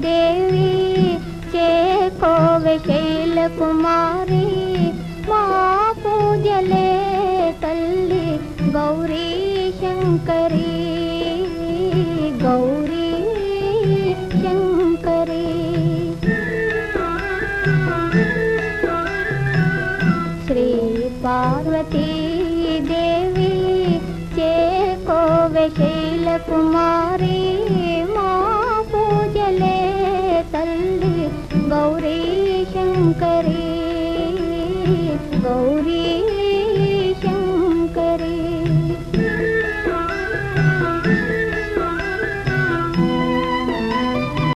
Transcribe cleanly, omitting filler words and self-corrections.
देवी चेकोवे शैल कुमारी मा पूजले तल्ली गौरी शंकरी गौरी शंकरी श्री पार्वती देवी चेकोवे शैल कुमारी मा पूजले तल्ली गौरी शंकरी